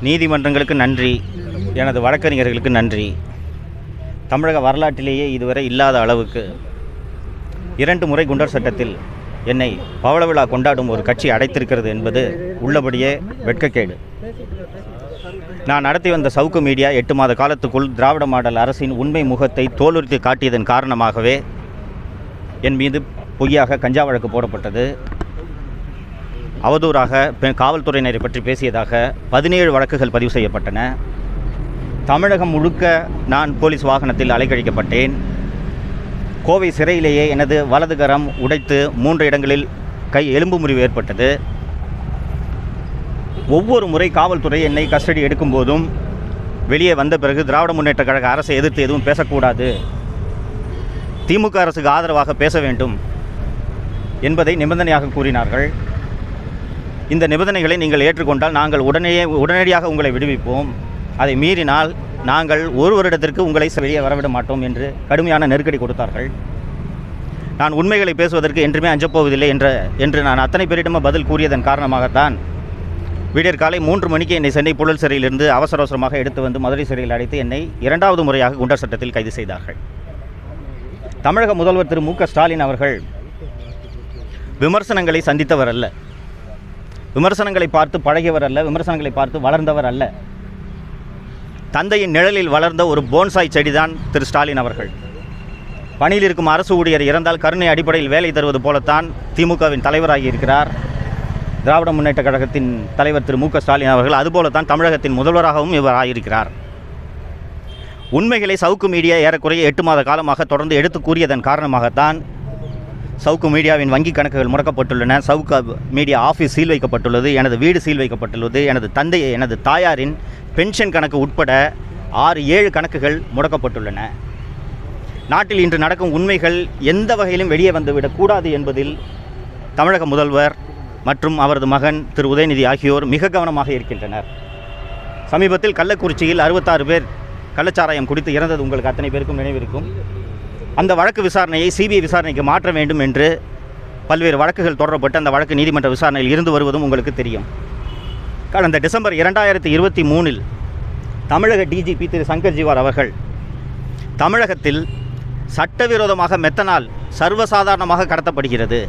நீதிமன்றங்களுக்கு நன்றி, எனது வழக்கறிஞர்களுக்கு நன்றி. தமிழக வரலாற்றிலேயே இதுவரை இல்லாத அளவுக்கு 2 முறை குண்டர் சட்டத்தில் என்னை பவள விழா கொண்டாடும் ஒரு கட்சி அடைத்திருக்கிறது என்பது உள்ளபடியே வெட்கக்கேடு. நான் நடத்தி வந்த சவுக்கு மீடியா 8 மாத காலத்துக்குள் திராவிட மாடல் அரசின் உண்மை முகத்தை தோலுரித்து காட்டியதன் காரணமாகவே என் மீது பொய்யாக கஞ்சா வழக்கு போடப்பட்டது. அவதூறாக காவல்துறையினரை பற்றி பேசியதாக 17 வழக்குகள் பதிவு செய்யப்பட்டன. தமிழகம் முழுக்க நான் போலீஸ் வாகனத்தில் அலைக்கழிக்கப்பட்டேன். கோவை சிறையிலேயே எனது வலதுகரம் உடைத்து 3 இடங்களில் எலும்பு முறிவு ஏற்பட்டது. ஒவ்வொரு முறை காவல்துறை என்னை கஸ்டடி எடுக்கும்போதும் வெளியே வந்த பிறகு திராவிட முன்னேற்ற கழக அரசை எதிர்த்து எதுவும் பேசக்கூடாது, திமுக அரசுக்கு ஆதரவாக பேச வேண்டும் என்பதை நிபந்தனையாக கூறினார்கள். இந்த நிபந்தனைகளை நீங்கள் ஏற்றுக்கொண்டால் நாங்கள் உடனடியாக உங்களை விடுவிப்போம், அதை மீறினால் நாங்கள் 1 வருடத்திற்கு உங்களை வெளியே வரவிட மாட்டோம் என்று கடுமையான நெருக்கடி கொடுத்தார்கள். நான் உண்மைகளை பேசுவதற்கு என்றுமே அஞ்சப்போவதில்லை என்று நான் அத்தனை பேரிடமும் பதில் கூறியதன் காரணமாகத்தான் விடியற் காலை 3 மணிக்கு என்னை சென்னை புழல் சிறையிலிருந்து அவசரமாக எடுத்து வந்து மதுரை சிறையில் அடைத்து என்னை 2வது முறையாக குண்டர் சட்டத்தில் கைது செய்தார்கள். தமிழக முதல்வர் திரு மு.க. ஸ்டாலின் அவர்கள் விமர்சனங்களை சந்தித்தவர் அல்ல, விமர்சனங்களை பார்த்து பழகியவர் அல்ல, விமர்சனங்களை பார்த்து வளர்ந்தவர் அல்ல. தந்தையின் நிழலில் வளர்ந்த ஒரு போன்சாய் செடிதான் திரு ஸ்டாலின் அவர்கள். பணியில் இருக்கும் அரசு ஊழியர் இறந்தால் கருணை அடிப்படையில் வேலை தருவது போலத்தான் திமுகவின் தலைவராகி இருக்கிறார் திராவிட முன்னேற்ற கழகத்தின் தலைவர் திரு மு.க. ஸ்டாலின் அவர்கள். அதுபோலத்தான் தமிழகத்தின் முதல்வராகவும் இவர் ஆகியிருக்கிறார். உண்மைகளை சவுக்கு மீடியா ஏறக்குறைய 8 மாத காலமாக தொடர்ந்து எடுத்து கூறியதன் காரணமாகத்தான் சவுக்கு மீடியாவின் வங்கி கணக்குகள் முடக்கப்பட்டுள்ளன, சவுக்கு மீடியா ஆஃபீஸ் சீல் வைக்கப்பட்டுள்ளது, எனது வீடு சீல் வைக்கப்பட்டுள்ளது, எனது தாயாரின் பென்ஷன் கணக்கு உட்பட 6-7 கணக்குகள் முடக்கப்பட்டுள்ளன. நாட்டில் இன்று நடக்கும் உண்மைகள் எந்த வகையிலும் வெளியே வந்துவிடக்கூடாது என்பதில் தமிழக முதல்வர் மற்றும் அவரது மகன் திரு உதயநிதி ஆகியோர் மிக கவனமாக இருக்கின்றனர். சமீபத்தில் கள்ளக்குறிச்சியில் 66 பேர் கள்ளச்சாராயம் குடித்து இறந்தது உங்களுக்கு அத்தனை பேருக்கும் நினைவிருக்கும். அந்த வழக்கு விசாரணையை சிபிஐ விசாரணைக்கு மாற்ற வேண்டும் என்று பல்வேறு வழக்குகள் தொடரப்பட்டு அந்த வழக்கு நீதிமன்ற விசாரணையில் இருந்து வருவதும் உங்களுக்கு தெரியும். கடந்த டிசம்பர் 2023 தமிழக டிஜிபி திரு சங்கர் ஜிவால் அவர்கள் தமிழகத்தில் சட்டவிரோதமாக மெத்தனால் சர்வசாதாரணமாக கடத்தப்படுகிறது,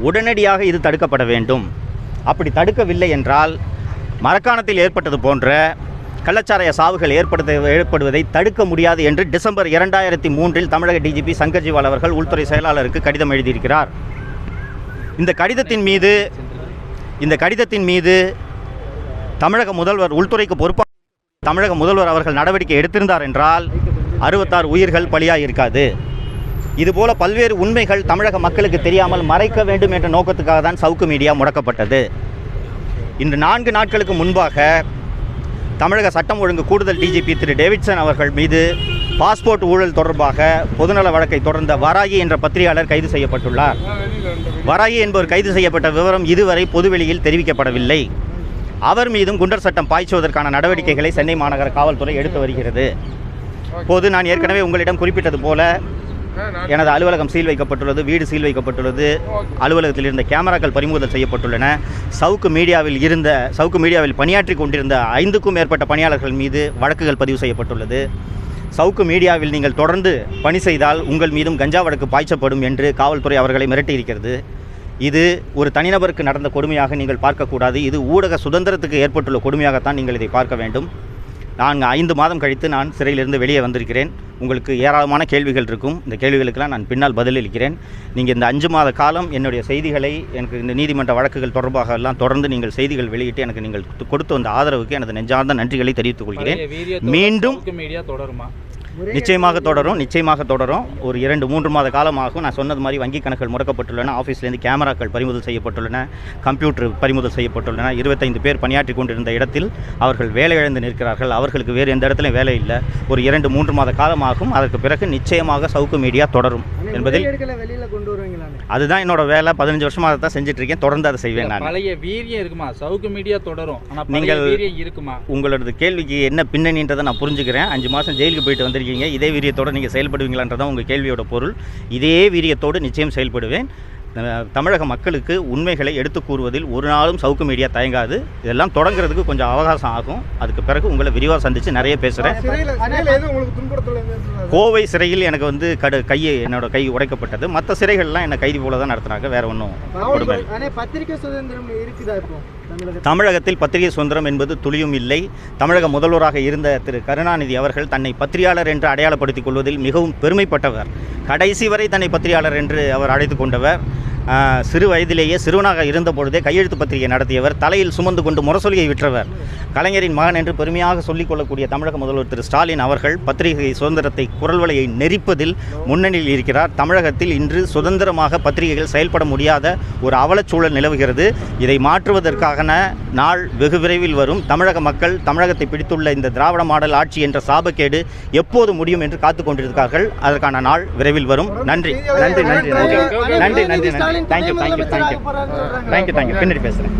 உடனடியாக இது தடுக்கப்பட வேண்டும், அப்படி தடுக்கவில்லை என்றால் மரக்காணத்தில் ஏற்பட்டது போன்ற கள்ளச்சாராய சாவுகள் ஏற்படுவதை தடுக்க முடியாது என்று டிசம்பர் 2003 தமிழக டிஜிபி சங்கர் ஜிவால் அவர்கள் உள்துறை செயலாளருக்கு கடிதம் எழுதியிருக்கிறார். இந்த கடிதத்தின் மீது தமிழக முதல்வர் உள்துறைக்கு பொறுப்பாக தமிழக முதல்வர் அவர்கள் நடவடிக்கை எடுத்திருந்தார் என்றால் 66 உயிர்கள் பலியாக இருக்காது. இதுபோல பல்வேறு உண்மைகள் தமிழக மக்களுக்கு தெரியாமல் மறைக்க வேண்டும் என்ற நோக்கத்துக்காக தான் சவுக்கு மீடியா முடக்கப்பட்டது. இன்று 4 நாட்களுக்கு முன்பாக தமிழக சட்டம் ஒழுங்கு கூடுதல் டிஜிபி திரு டேவிட்சன் அவர்கள் மீது பாஸ்போர்ட் ஊழல் தொடர்பாக பொதுநல வழக்கை தொடர்ந்த வராகி என்ற பத்திரிகையாளர் கைது செய்யப்பட்டுள்ளார். வராகி என்பவர் கைது செய்யப்பட்ட விவரம் இதுவரை பொதுவெளியில் தெரிவிக்கப்படவில்லை. அவர் மீதும் குண்டர் சட்டம் பாய்ச்சுவதற்கான நடவடிக்கைகளை சென்னை மாநகர காவல்துறை எடுத்து வருகிறது. இப்போது நான் ஏற்கனவே உங்களிடம் குறிப்பிட்டது போல எனது அலுவலகம் சீல் வைக்கப்பட்டுள்ளது, வீடு சீல் வைக்கப்பட்டுள்ளது, அலுவலகத்தில் இருந்த கேமராக்கள் பறிமுதல் செய்யப்பட்டுள்ளன. சவுக்கு மீடியாவில் பணியாற்றி கொண்டிருந்த 5க்கும் மேற்பட்ட பணியாளர்கள் மீது வழக்குகள் பதிவு செய்யப்பட்டுள்ளது. சவுக்கு மீடியாவில் நீங்கள் தொடர்ந்து பணி செய்தால் உங்கள் மீதும் கஞ்சா வழக்கு பாய்ச்சப்படும் என்று காவல்துறை அவர்களை மிரட்டியிருக்கிறது. இது ஒரு தனிநபருக்கு நடந்த கொடுமையாக நீங்கள் பார்க்கக்கூடாது, இது ஊடக சுதந்திரத்துக்கு ஏற்பட்டுள்ள கொடுமையாகத்தான் நீங்கள் இதை பார்க்க வேண்டும். நான் 5 மாதம் கழித்து நான் சிறையிலிருந்து வெளியே வந்திருக்கிறேன். உங்களுக்கு ஏராளமான கேள்விகள் இருக்கும், இந்த கேள்விகளுக்கெல்லாம் நான் பின்னால் பதிலளிக்கிறேன். நீங்கள் இந்த 5 மாத காலம் என்னுடைய செய்திகளை எனக்கு இந்த நீதிமன்ற வழக்குகள் தொடர்பாக எல்லாம் தொடர்ந்து நீங்கள் செய்திகள் வெளியிட்டு எனக்கு நீங்கள் கொடுத்து வந்த ஆதரவுக்கு எனது நெஞ்சார்ந்த நன்றிகளை தெரிவித்துக் கொள்கிறேன். மீண்டும் நிச்சயமாக தொடரும். ஒரு 2-3 மாத காலமாகும். நான் சொன்னது மாதிரி வங்கி கணக்குகள் முடக்கப்பட்டுள்ளன, ஆஃபீஸ்லேருந்து கேமராக்கள் பறிமுதல் செய்யப்பட்டுள்ளன, கம்ப்யூட்டர் பறிமுதல் செய்யப்பட்டுள்ளன. 25 பேர் பணியாற்றி கொண்டிருந்த இடத்தில் அவர்கள் வேலை இழந்து நிற்கிறார்கள். அவர்களுக்கு வேறு எந்த இடத்துலையும் வேலை இல்லை. ஒரு 2-3 மாத காலமாகும். அதற்கு பிறகு நிச்சயமாக சவுக்கு மீடியா தொடரும் என்பதில் அதுதான் என்னோட வேலை. 15 வருஷமாக அதை தான் செஞ்சுட்டு இருக்கேன், தொடர்ந்து அதை செய்வேன். நான் பழைய வீரியம் இருக்குமா? சவுக்கு மீடியா தொடரும், நீங்கள் இருக்குமா? உங்களோட கேள்விக்கு என்ன பின்னணின்றதை நான் புரிஞ்சுக்கிறேன். 5 மாதம் ஜெயிலுக்கு போயிட்டு வந்திருக்கீங்க, இதே வீரியத்தோடு நீங்கள் செயல்படுவீங்களான்றதான் உங்கள் கேள்வியோட பொருள். இதே வீரியத்தோடு நிச்சயம் செயல்படுவேன். தமிழக மக்களுக்கு உண்மைகளை எடுத்து கூறுவதில் ஒரு நாளும் சவுக்கு மீடியா தயங்காது. இதெல்லாம் தொடங்குறதுக்கு கொஞ்சம் அவகாசம் ஆகும். அதுக்கு பிறகு உங்களை விரிவாக சந்தித்து நிறைய பேசுகிறேன். கோவை சிறையில் எனக்கு வந்து என்னோட கை உடைக்கப்பட்டது. மற்ற சிறைகள்லாம் என்னை கைதி போல தான் நடத்துனாங்க, வேற ஒன்றும் கொடுமை. பத்திரிகை சுதந்திரம் இருக்குதா இப்போ தமிழகத்தில் பத்திரிகை சுதந்திரம் என்பது துளியும் இல்லை. தமிழக முதல்வராக இருந்த திரு கருணாநிதி அவர்கள் தன்னை பத்திரிகையாளர் என்று அடையாளப்படுத்திக் கொள்வதில் மிகவும் பெருமைப்பட்டவர். கடைசி வரை தன்னை பத்திரிகையாளர் என்று அவர் அழைத்து கொண்டவர். சிறு வயதிலேயே சிறுவனாக இருந்த பொழுதே கையெழுத்து பத்திரிகை நடத்தியவர். தலையில் சுமந்து கொண்டு முரசொலியை விற்றவர். கலைஞரின் மகன் என்று பெருமையாக சொல்லிக் கொள்ளக்கூடிய தமிழக முதல்வர் திரு ஸ்டாலின் அவர்கள் பத்திரிகை சுதந்திரத்தை குரல் வலையை நெரிப்பதில் முன்னணியில் இருக்கிறார். தமிழகத்தில் இன்று சுதந்திரமாக பத்திரிகைகள் செயல்பட முடியாத ஒரு அவலச்சூழல் நிலவுகிறது. இதை மாற்றுவதற்கான நாள் வெகு விரைவில் வரும். தமிழக மக்கள் தமிழகத்தை பிடித்துள்ள இந்த திராவிட மாடல் ஆட்சி என்ற சாபக்கேடு எப்போது முடியும் என்று காத்து கொண்டிருக்கிறார்கள். அதற்கான நாள் விரைவில் வரும். நன்றி நன்றி நன்றி நன்றி நன்றி நன்றி நன்றி. Thank you thank you thank you thank you thank you. பின்னாடி பேசுகிறேன்.